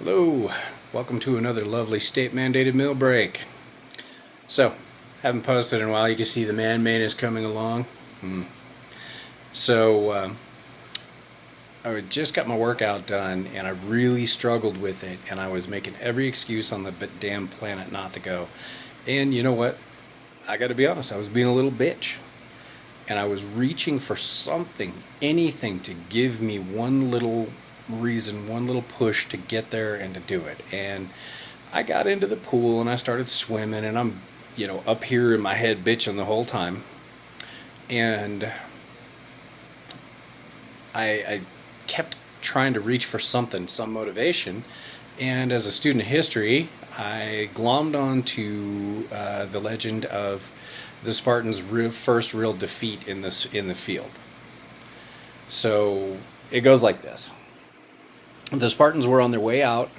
Hello, welcome to another lovely state mandated meal break. So, haven't posted in a while. You can see the man main is coming along. So, I just got my workout done and I really struggled with it, and I was making every excuse on the damn planet not to go. And you know what? I got to be honest, I was being a little bitch. And I was reaching for something, anything to give me one little reason, one little push to get there and to do it. And I got into the pool and I started swimming, and I'm, up here in my head bitching the whole time. And I kept trying to reach for something, some motivation. And as a student of history, I glommed onto the legend of the Spartans' first real defeat in the field. So it goes like this: the Spartans were on their way out,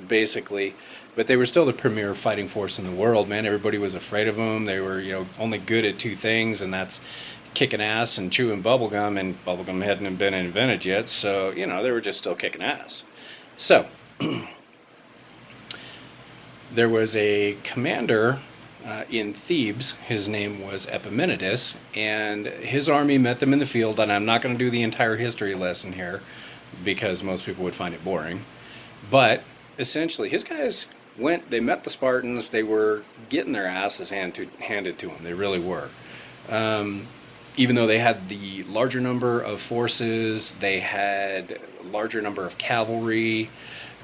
basically, but they were still the premier fighting force in the world. Man, everybody was afraid of them. They were, only good at two things, and that's kicking ass and chewing bubblegum. And bubblegum hadn't been invented yet, so they were just still kicking ass. So there was a commander in Thebes. His name was Epimenides, and his army met them in the field. And I'm not going to do the entire history lesson here because most people would find it boring. But essentially, his guys went, they met the Spartans, they were getting their asses handed to them. They really were. Even though they had the larger number of forces, they had a larger number of cavalry.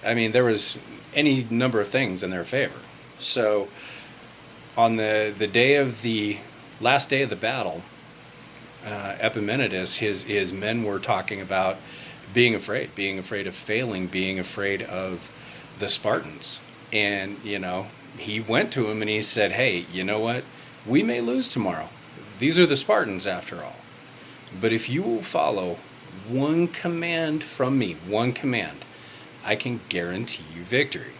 I mean, there was any number of things in their favor. So on the day of the last day of the battle, Epimenides, his men were talking about being afraid of failing, being afraid of the Spartans. And, he went to him and he said, hey, you know what? We may lose tomorrow. These are the Spartans after all. But if you will follow one command from me, one command, I can guarantee you victory.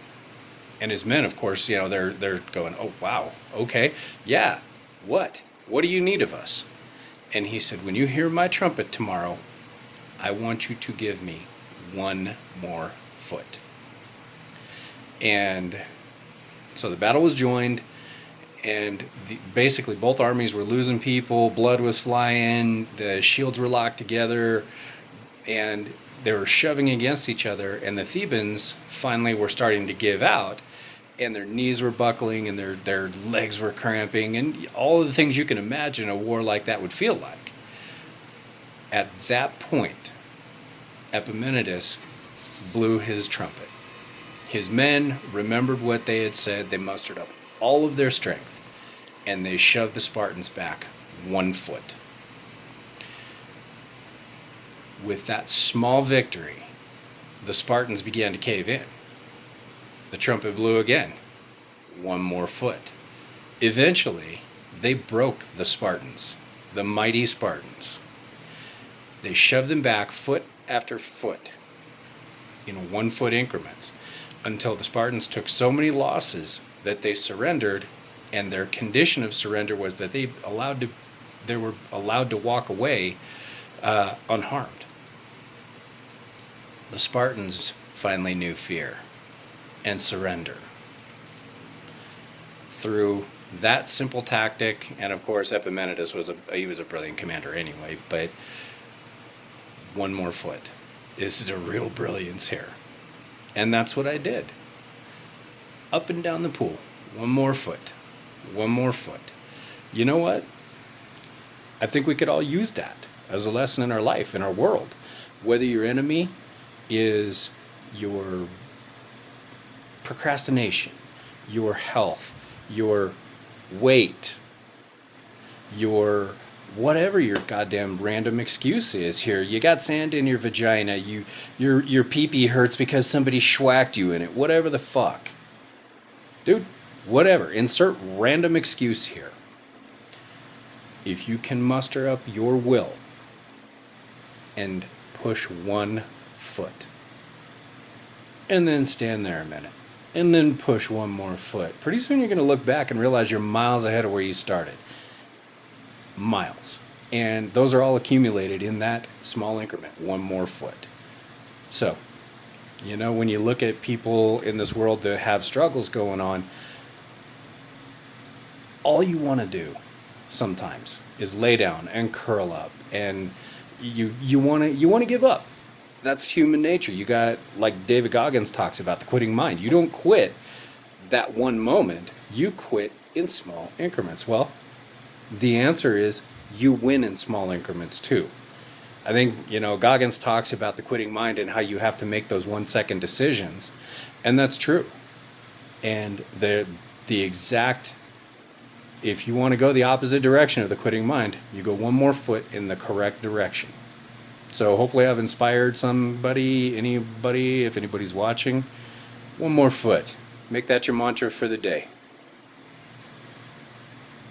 And his men, of course, they're going, oh, wow, okay, yeah, what? What do you need of us? And he said, when you hear my trumpet tomorrow, I want you to give me one more foot. And so the battle was joined, and basically both armies were losing people, blood was flying, the shields were locked together, and they were shoving against each other, and the Thebans finally were starting to give out, and their knees were buckling, and their legs were cramping, and all of the things you can imagine a war like that would feel like. At that point, Epimenides blew his trumpet. His men remembered what they had said. They mustered up all of their strength, and they shoved the Spartans back 1 foot. With that small victory, the Spartans began to cave in. The trumpet blew again, 1 more foot. Eventually, they broke the Spartans, the mighty Spartans. They shoved them back foot after foot in 1 foot increments until the Spartans took so many losses that they surrendered, and their condition of surrender was that they were allowed to walk away unharmed. The Spartans finally knew fear and surrender through that simple tactic. And of course, Epimenides was a brilliant commander anyway, but 1 more foot is the real brilliance here. And that's what I did. Up and down the pool, 1 more foot, 1 more foot. You know what? I think we could all use that as a lesson in our life, in our world. Whether your enemy is your procrastination, your health, your weight, your whatever your goddamn random excuse is here. You got sand in your vagina, your pee-pee hurts because somebody schwacked you in it, whatever the fuck. Dude, whatever. Insert random excuse here. If you can muster up your will and push 1 foot, and then stand there a minute, and then push 1 more foot, pretty soon you're going to look back and realize you're miles ahead of where you started. Miles. And those are all accumulated in that small increment, 1 more foot. So, You know, when you look at people in this world that have struggles going on, all you want to do sometimes is lay down and curl up, and you want to give up. That's human nature. You got, like David Goggins talks about, the quitting mind. You don't quit that one moment. You quit in small increments. Well, the answer is you win in small increments too. I think, Goggins talks about the quitting mind and how you have to make those 1 second decisions. And that's true. And the exact, if you want to go the opposite direction of the quitting mind, you go one more foot in the correct direction. So hopefully I've inspired anybody, if anybody's watching. One more foot. Make that your mantra for the day.